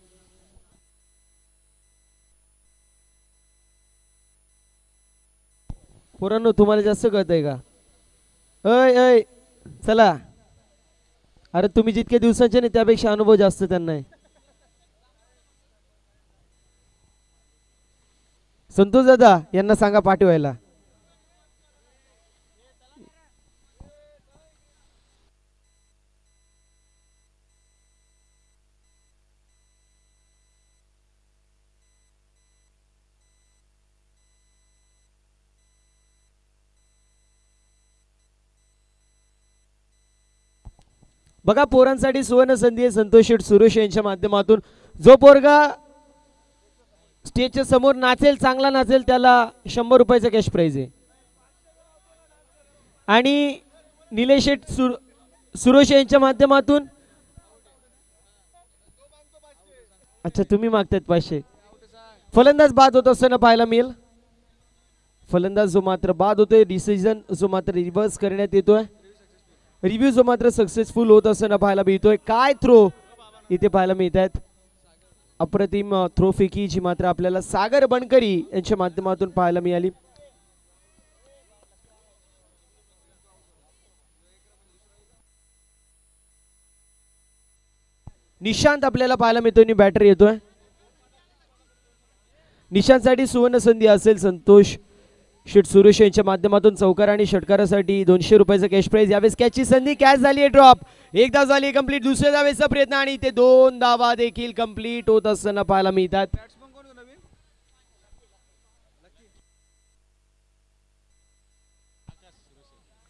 पोरांनो, तुम्हाला जास्त कळतंय का? अय चला. अरे तुम्ही जितक्या दिवसांचे नाही त्यापेक्षा अनुभव जास्त त्यांना आहे. संतोष दादा यांना सांगा पाठवायला. बघा, पोरांसाठी सुवर्ण संधी आहे. संतोष शेठ सुरेश यांच्या माध्यमातून जो पोरगा स्टेजच्या समोर नाचेल, चांगला नाचेल, त्याला 100 रुपयाचा कॅश प्राइज आहे. आणि निलेश शेठ सुरेश यांच्या माध्यमातून, अच्छा तुम्ही मागतायत 500. फलंदाज बाद होत असताना पाहायला मिळेल. फलंदाज जो मात्र बाद होतोय, डिसिजन जो मात्र रिव्हर्स करण्यात येतोय. रिव्ह्यू जो मात्र सक्सेसफुल होत असताना पाहायला मिळतोय. काय थ्रो इथे पाहायला मिळत आहेत. अप्रतिम थ्रो फेकी जी मात्र आपल्याला सागर बनकरी यांच्या माध्यमातून पाहायला मिळाली. निशांत आपल्याला पाहायला मिळतोय आणि बॅटर येतोय. निशांतसाठी सुवर्ण संधी असेल. संतोष शेठ सुरेश यांच्या माध्यमातून चौकार आणि षटकारासाठी 200 रुपयाचा कॅश प्राइज. यावेळेस कॅचची संधी, कॅच झाली आहे ड्रॉप. 1 धाव झाली कंप्लीट. दुसऱ्या धावेचा प्रयत्न आणि इथे 2 धावा देखील कंप्लीट होत असताना पाहायला मिळतात.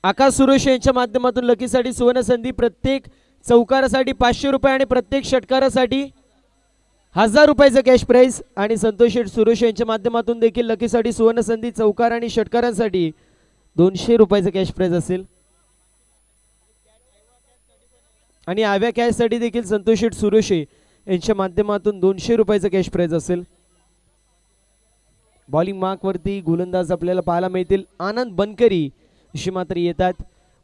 आकाश सुरेश यांच्या माध्यमातून लकीसाठी सुवर्ण संधी. प्रत्येक चौकारासाठी 500 रुपये आणि प्रत्येक षटकारासाठी ₹1000 कॅश प्राइज आणि संतोष शेठ सुरेश यांच्या माध्यमातून देखील लकीसाठी सुवर्ण संधी चौकार आणि षटकारांसाठी ₹200 कॅश प्राइज असेल आणि आव्या कॅश साठी देखील संतोष शेठ सुरेश यांच्या माध्यमातून ₹200 कॅश प्राइज असेल. बॉलिंग मार्क वरती गोलंदाज आपल्याला पाहायला मिळतील. आनंद बनकरी अशी मात्र येतात.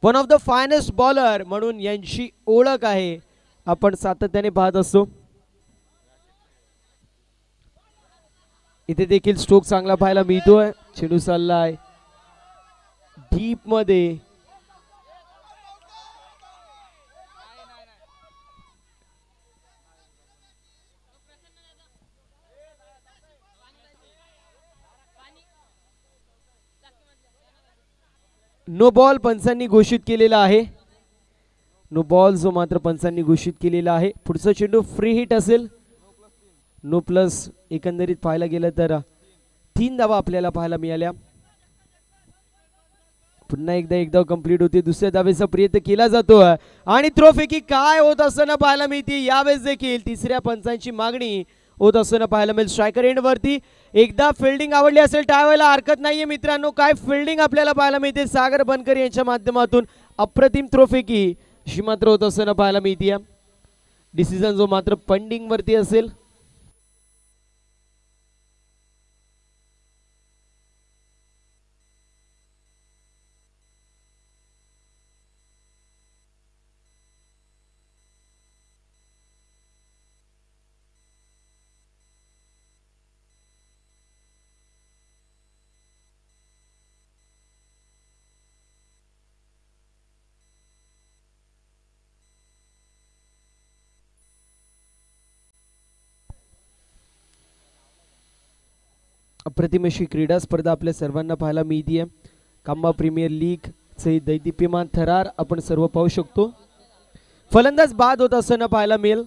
One of the finest bowler म्हणून यांची ओळख आहे, आपण सातत्याने पाहत असतो. इथे देखील स्ट्रोक चांगला पाहायला मिळतोय. चेंडू चाललाय डीप मध्ये. नो बॉल पंचांनी घोषित केलेला आहे. नो बॉल जो मात्र पंचांनी घोषित केलेला आहे. पुढचा चेंडू फ्री हिट असेल. नो प्लस एकंदरीत पाहायला गेलं तर 3 धावा आपल्याला पाहायला मिळाल्या. पुन्हा एकदा कंप्लीट होते. दुसऱ्या धावेचा प्रयत्न केला जातो आणि थ्रोफेकी काय होत असताना पाहायला मिळते. यावेळेस देखील तिसऱ्या पंचांची मागणी होत असताना पाहायला मिळेल. स्ट्रायकर एंड वरती एकदा फिल्डिंग आवडली असेल टाळायला हरकत नाहीये मित्रांनो. काय फिल्डिंग आपल्याला पाहायला मिळते सागर बनकर यांच्या माध्यमातून. अप्रतिम थ्रोफेकी अशी मात्र होत असताना पाहायला मिळते. डिसिजन जो मात्र पेंडिंग वरती असेल. अप्रतिम अशी क्रीडा स्पर्धा आपल्या सर्वांना पाहायला मिळते. कांबा प्रीमियर लीग चे दैदिप्यमान थरार आपण सर्व पाहू शकतो. फलंदाज बाद होत असताना पाहायला मिळेल.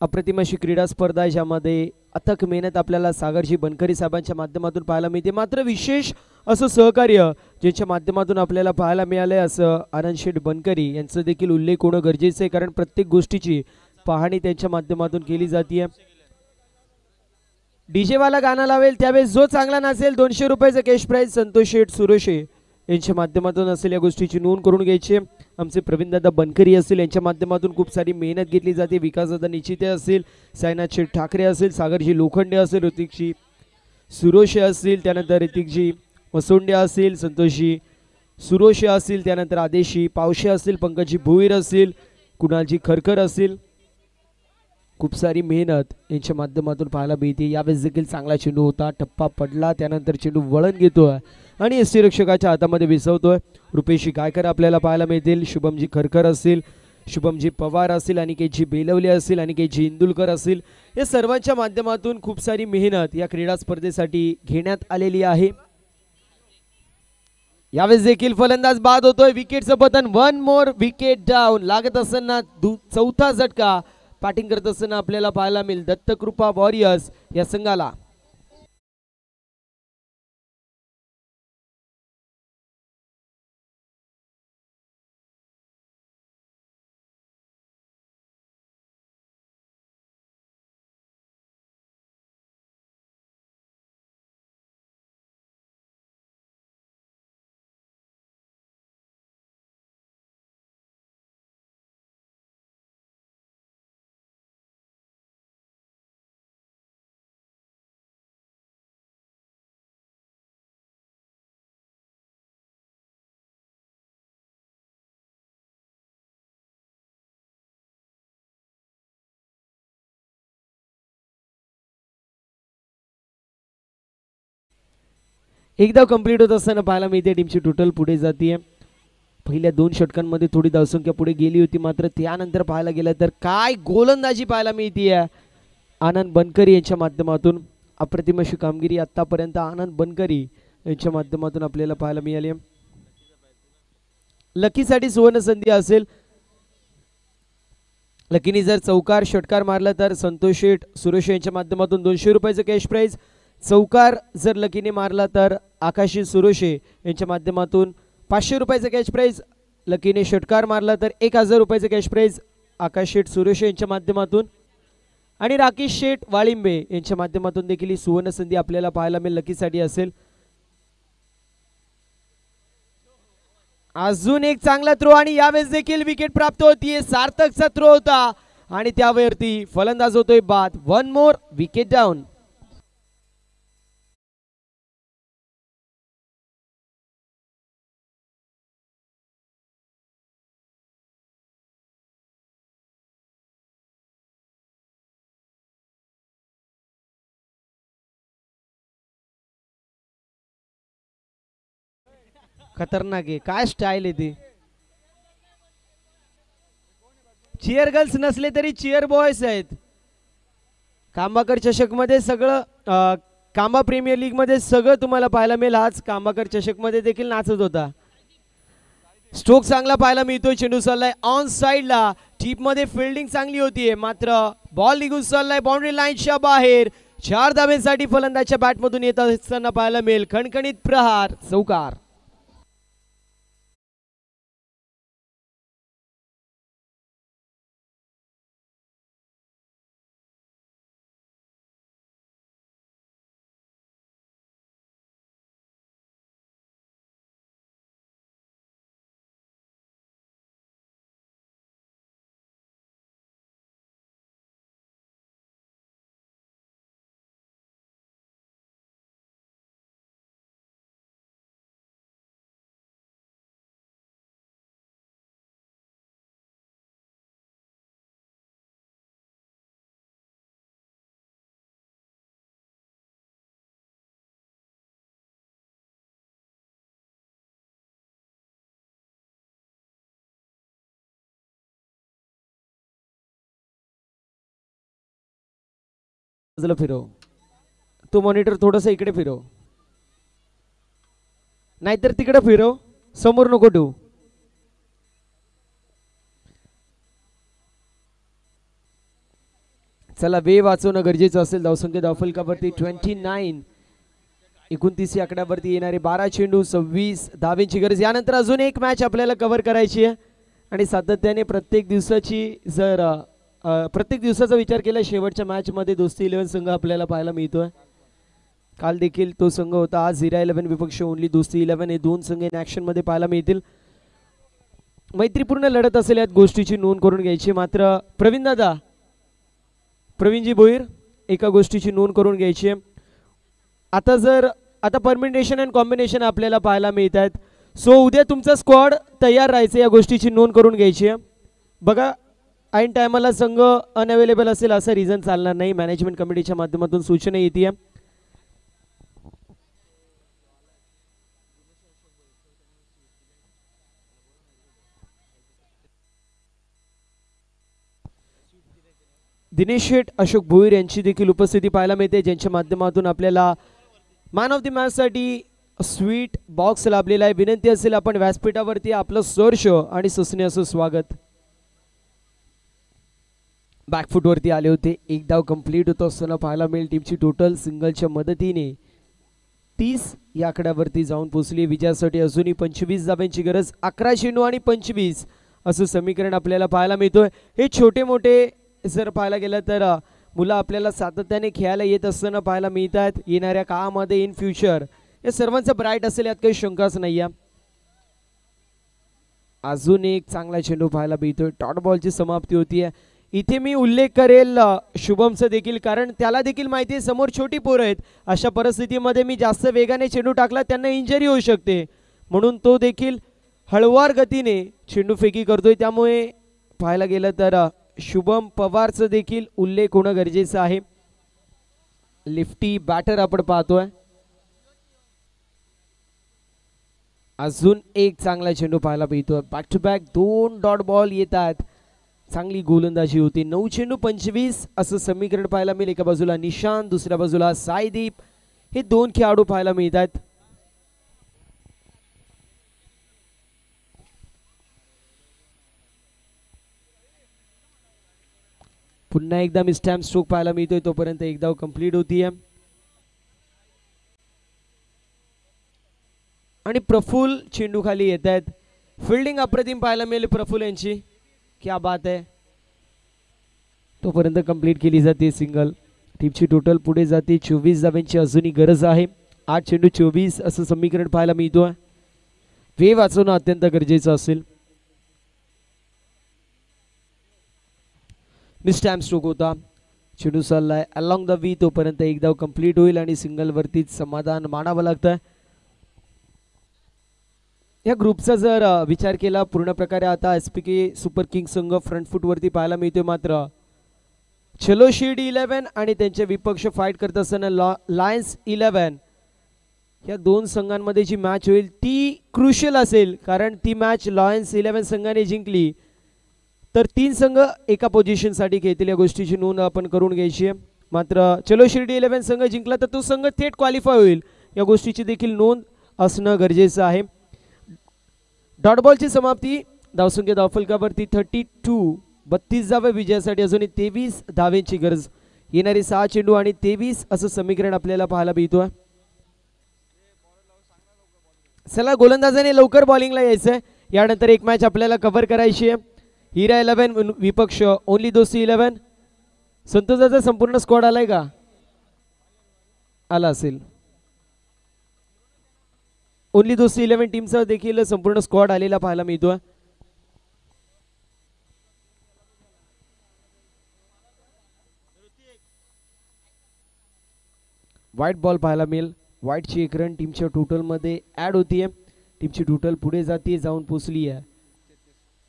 अप्रतिम अशी क्रीडा स्पर्धा ज्यामध्ये अथक मेहनत आपल्याला सागरजी बनकरी साहेबांच्या माध्यमातून पाहायला मिळते. मात्र विशेष असं सहकार्य ज्याच्या माध्यमातून आपल्याला पाहायला मिळालंय असं आनंद शेठ बनकरी यांचं देखील उल्लेख होणं गरजेचं आहे, कारण प्रत्येक गोष्टीची पाहणी त्यांच्या माध्यमातून केली जाते. डीजे वाला गाणं लावेल त्यावेळेस जो चांगला नसेल ₹200 कॅश प्राइज संतोष शेठ सुरेश यांच्या माध्यमातून असेल. या गोष्टीची नोंद करून घ्यायची. आमचे प्रवीणदादा बनकरी असतील यांच्या माध्यमातून खूप सारी मेहनत घेतली जाते. विकासदादा निश्चिते असतील, साईनाथ शेठ ठाकरे असेल, सागरजी लोखंडे असेल, ऋतिकजी सुरोशे असतील, त्यानंतर ऋतिकजी वसोंडे असतील, संतोषजी सुरोशे असतील, त्यानंतर आदेशी पावशे असतील, पंकजजी भुईर असतील, कुणालजी खरखर असतील. खूप सारी मेहनत यांच्या माध्यमातून पाहायला मिळते. यावेळेस देखील चांगला चेंडू होता, टप्पा पडला, त्यानंतर चेंडू वळण घेतोय आणि यष्टीरक्षकाच्या हातामध्ये विसवतोय. रुपेशी गायकर आपल्याला पाहायला मिळतील. शुभमजी खरखर असतील, शुभमजी पवार असतील, अनिकेतजी बेलवले असतील, अनिकेतजी इंदुलकर असतील. या सर्वांच्या माध्यमातून खूप सारी मेहनत या क्रीडा स्पर्धेसाठी घेण्यात आलेली आहे. यावेळेस देखील फलंदाज बाद होतोय. विकेटचं पतन. 1 मोर विकेट डाऊन. लागत असताना चौथा झटका बॅटिंग करत असताना आपल्याला पाहायला मिळेल दत्तकृपा वॉरियर्स या संघाला. एकदा कंप्लीट होत असताना पाहायला मिळते टीमची टोटल पुढे जाते. पहिल्या 2 षटकांमध्ये थोडी धावसंख्या पुढे गेली होती, मात्र त्यानंतर पाहायला गेलं तर काय गोलंदाजी पाहायला मिळते आनंद बनकरी यांच्या माध्यमातून. अप्रतिम अशी कामगिरी आतापर्यंत आनंद बनकरी यांच्या माध्यमातून आपल्याला पाहायला मिळाली. लकीसाठी सुवर्ण संधी असेल. लकीनी जर चौकार षटकार मारला तर संतोष शेठ सुरेश यांच्या माध्यमातून ₹200 कॅश प्राइज. चौकार जर लकीने मारला तर आकाशी सुरोशे यांच्या माध्यमातून ₹500 कॅश प्राइज. लकीने षटकार मारला तर ₹1000 कॅश प्राइज आकाश शेठ सुरोशे यांच्या माध्यमातून. आणि राकेश शेठ वाळिंबे यांच्या माध्यमातून देखील ही सुवर्ण संधी आपल्याला पाहायला मिळेल, लकीसाठी असेल. अजून एक चांगला थ्रो आणि यावेळेस देखील विकेट प्राप्त होतीये. सार्थकचा थ्रो होता आणि त्यावरती फलंदाज होतोय बाद. One more wicket down. खतरनाक आहे, काय स्टाईल आहे ती. चिअर गर्ल्स नसले तरी चिअर बॉयज आहेत. कांबाकर चषक मध्ये सगळं कांबा प्रीमियर लीग मध्ये सगळं तुम्हाला पाहायला मिळेल. आज कांबाकर चषक मध्ये देखील नाचत होता. स्ट्रोक चांगला पाहायला मिळतोय. चेंडू चाललाय ऑन साइडला. टीप मध्ये फिल्डिंग चांगली होतीये, मात्र बॉल निघून चाललाय बाउंड्री लाईनच्या बाहेर. 4 धाब्यांसाठी फलंदाजच्या बॅटमधून येत असताना पाहायला मिळेल. खणखणीत प्रहार, चौकार. फिरव तो मॉनिटर, थोडस इकडे फिरव, नाहीतर तिकडे फिरव, समोर नको ठेवू. चला, वेळ वाचवणं गरजेचं असेल. धावसंख्या धावफलकावरती 29, 29 आकड्यावरती येणारे 12 चेंडू, 26 धावेंची गरज. यानंतर अजून एक मॅच आपल्याला कव्हर करायची आहे आणि सातत्याने प्रत्येक दिवसाचा विचार केला. शेवटच्या मॅच मध्ये दोस्ती 11 संघ आपल्याला पाहायला मिळतोय. काल देखील तो संघ होता. आज झिरा 11 विपक्ष ओनली दोस्ती 11 हे दोन संघ ऍक्शन मध्ये पाहायला मिळतील. मैत्रीपूर्ण लढत असेल, यात गोष्टीची नोंद करून घ्यायची. मात्र प्रवीणजी भोईर, एका गोष्टीची नोंद करून घ्यायची. आता परमिटेशन अँड कॉम्बिनेशन आपल्याला पाहायला मिळत आहेत. सो उद्या तुमचा स्क्वॉड तयार राहायचं, या गोष्टीची नोंद करून घ्यायची. बघा, ऐन टायमाला संघ अनअवेलेबल असेल असं रिझन चालणार नाही. मॅनेजमेंट कमिटीच्या माध्यमातून सूचना येते. दिनेश शेठ, अशोक भोईर यांची देखील उपस्थिती पाहायला मिळते, ज्यांच्या माध्यमातून आपल्याला मॅन ऑफ द मॅच साठी स्वीट बॉक्स लाभलेला आहे. विनंती असेल आपण व्यासपीठावरती आपलं सहर्ष आणि ससने असं स्वागत. बॅकफुटवरती आले होते. एक डाव कंप्लीट होत असताना पाहायला मिळेल. टीमची टोटल सिंगलच्या मदतीने 30 या आकड्यावरती जाऊन पोहोचली. विजयासाठी अजूनही 25 धाब्यांची गरज. 11 चेंडू आणि 25 असं समीकरण आपल्याला पाहायला मिळतोय. हे छोटे मोठे जर पाहायला गेलं तर मुलं आपल्याला सातत्याने खेळायला येत असताना पाहायला मिळतात. येणाऱ्या काळामध्ये इन फ्युचर हे सर्वांचं ब्राईट असेल, यात काही शंकाच नाही आहे. अजून एक चांगला चेंडू पाहायला मिळतोय. डॉट बॉलची समाप्ती होतीये. इथे मी उल्लेख करेल शुभमचं देखील, कारण त्याला देखील माहिती आहे समोर छोटी पोरं आहेत. अशा परिस्थितीमध्ये मी जास्त वेगाने चेंडू टाकला त्यांना इंजरी होऊ शकते, म्हणून तो देखील हळवार गतीने चेंडू फेकी करतोय. त्यामुळे पाहायला गेलं तर शुभम पवारचं देखील उल्लेख होणं गरजेचं आहे. लिफ्टी बॅटर आपण पाहतोय. अजून एक चांगला चेंडू पाहायला मिळतोय. Back to back 2 dot ball येतात. चांगली गोलंदाजी होती. 9 चेंडू 25 असं समीकरण पाहायला मिळेल. एका बाजूला निशांत, दुसऱ्या बाजूला साईदीप, हे 2 खेळाडू पाहायला मिळतात. पुन्हा एकदा मिस्टॅम्प स्ट्रोक पाहायला मिळतोय. तोपर्यंत एक धाव कंप्लीट होतीये. आणि प्रफुल चेंडू खाली येत आहेत. फिल्डिंग अप्रतिम पाहायला मिळेल प्रफुल यांची. क्या बात आहे. तोपर्यंत कंप्लीट केली जाते सिंगल. टीमची टोटल पुढे जाते. 24 धावांची अजूनही गरज आहे. 8 चेंडू 24 असं समीकरण पाहायला मिळतोय. वेळ वाचवणं अत्यंत गरजेचं असेल. मिस टाइम स्ट्रोक होता. चेंडू चाललाय अलॉंग द वी. तोपर्यंत एक धाव कंप्लीट होईल आणि सिंगल वरतीच समाधान मानावं लागतं. या ग्रुपचा जर विचार केला पूर्ण प्रकारे आता एसपीके सुपर किंग संघ फ्रंट फूट वरती पाहायला मिळतोय. मात्र चलो शिर्डी 11 आणि त्यांचे विपक्ष फाईट करत असताना लायन्स 11 या दोन संघांमध्ये जी मॅच होईल ती क्रुशियल असेल. कारण ती मॅच लायन्स 11 संघाने जिंकली तर 3 संघ एका पोझिशनसाठी खेळतील. या गोष्टीची नोंद आपण करून घ्यायची आहे. मात्र चलो शिर्डी 11 संघ जिंकला तर तो संघ थेट क्वालिफाय होईल. या गोष्टीची देखील नोंद असणं गरजेचं आहे. डॉट बॉलची समाप्ती. धावसंख्या धावफलकावरती 32. 32 धावे विजयासाठी अजूनही 23 धावेंची गरज. येणारे 6 चेंडू आणि 23 असं समीकरण आपल्याला पाहायला मिळतोय. चला गोलंदाजाने लवकर बॉलिंगला यायचंय. यानंतर एक मॅच आपल्याला कव्हर करायची आहे. हिरा 11 विपक्ष ओनली दोस्ती 11. संतोषाचा संपूर्ण स्क्वॉड आलाय का? आला असेल. ओनली दोस्ती 11 टीमचा देखील संपूर्ण स्क्वॉड आलेला पाहायला मिळतोय. व्हाईट बॉल पाहायला मिळेल. व्हाईटची एक रन टीमच्या टोटलमध्ये ॲड होतीये. टीमची टोटल पुढे जाते जाऊन पोचली आहे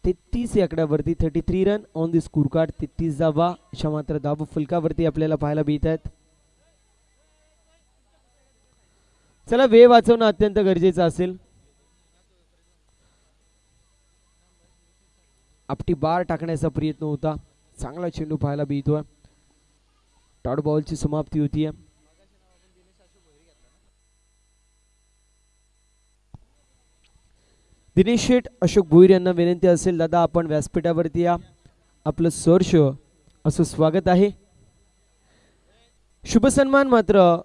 33 या आकड्यावरती. 33 run on the score card. 33 धावा अशा मात्र धाव फलकावरती आपल्याला पाहायला मिळत आहेत. चला वेळ वाचवणं अत्यंत गरजेचं असेल. आपटी बार टाकण्याचा प्रयत्न होता. चांगला चेंडू पाहायला मिळतोय. डॉट बॉलची समाप्ती होतीये. दिनेश शेठ अशोक भोईर यांना विनंती असेल दादा आपण व्यासपीठावरती या. आपलं सहर्ष असं स्वागत आहे. शुभ सन्मान मात्र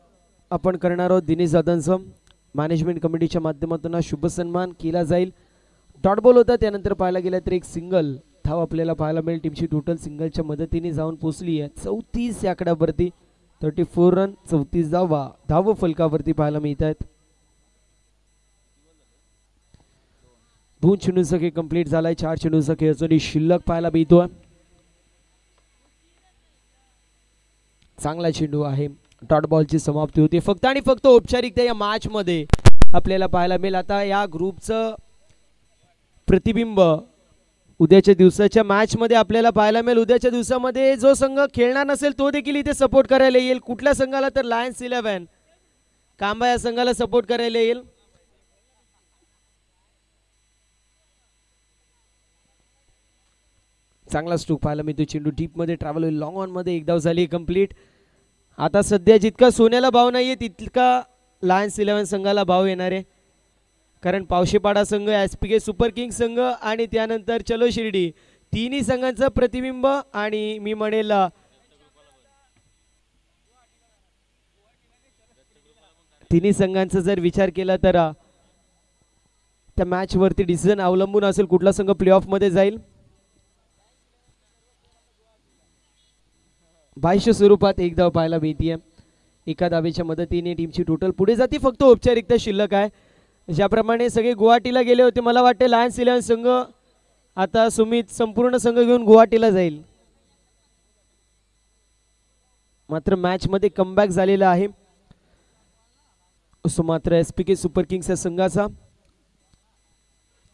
आपण करणार आहोत दिनेश दादांचं. मॅनेजमेंट कमिटीच्या माध्यमातून शुभ सन्मान केला जाईल. डॉट बॉल होता त्यानंतर पाहायला गेला तर एक सिंगल धाव आपल्याला पाहायला मिळेल. टीमची टोटल सिंगलच्या मदतीने जाऊन पोचली आहे 34 या आकड्यावरती. 34 रन 34 धावा धाव फलकावरती पाहायला मिळत आहेत. 2 चेंडूंचा खेळ कंप्लीट झालाय. 4 चेंडूंचा खेळ अजूनही शिल्लक पाहायला मिळतोय. चांगला चेंडू आहे. डॉट बॉलची समाप्ती होती. फक्त आणि फक्त औपचारिकता या मॅच मध्ये आपल्याला पाहायला मिळेल. आता या ग्रुपचं प्रतिबिंब उद्याच्या दिवसाच्या मॅच मध्ये आपल्याला पाहायला मिळेल. उद्याच्या दिवसामध्ये जो संघ खेळणार नसेल तो देखील इथे सपोर्ट करायला येईल. कुठल्या संघाला तर लायन्स 11 कांबा या संघाला सपोर्ट करायला येईल. चांगला स्ट्रोक पाहायला मिळतो. चेंडू डीप मध्ये ट्रॅव्हल होईल. लॉंग ऑन मध्ये एक धाव झाली कंप्लीट. आता सध्या जितका सोन्याला भाव नाहीये तितका लायन्स 11 संघाला भाव येणार आहे. कारण पावशेपाडा संघ एसपीके सुपर किंग संघ आणि त्यानंतर चलो शिर्डी तिन्ही संघांचं प्रतिबिंब आणि मी म्हणेल तिन्ही संघांचा जर विचार केला तर त्या मॅच वरती डिसिजन अवलंबून असेल कुठला संघ प्लेऑफ मध्ये जाईल. बाह्य स्वरूपात एक धाव पाहायला मिळतीये. एका धावेच्या मदतीने टीमची टोटल पुढे जाते. फक्त औपचारिकता शिल्लक आहे. ज्याप्रमाणे सगळे गुवाहाटीला गेले होते मला वाटते लायन्स 11 संघ आता सुमित संपूर्ण संघ घेऊन गुवाहाटीला जाईल. मात्र मॅच मध्ये कमबॅक झालेला आहे. असो मात्र एसपीके सुपर किंग्स या संघाचा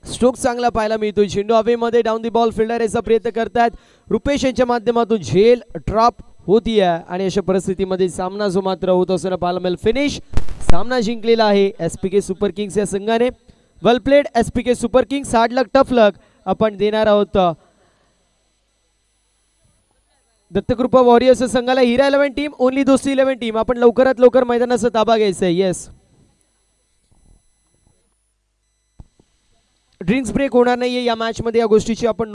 स्ट्रोक चांगला पाहायला मिळतो. चेंडू हवेमध्ये डाऊन दी बॉल फिल्डर याचा प्रयत्न करतात. रुपेश यांच्या माध्यमातून झेल ड्रॉप होती आहे आणि अशा परिस्थितीमध्ये सामना जो मात्र होत असताना पाहायला मिळेल. फिनिश सामना जिंकलेला आहे एसपीके सुपर किंग्स या संघाने. Well played SPK super kings. Hard luck tough luck आपण देणार आहोत दत्तकृपा वॉरियर्स संघाला. हिरा 11 टीम ओनली दोस्ती 11 टीम आपण लवकरात लवकर मैदानाचा ताबा घ्यायचा आहे. येस ड्रिंक्स ब्रेक होणार नाहीये या मॅच मध्ये. या गोष्टीची आपण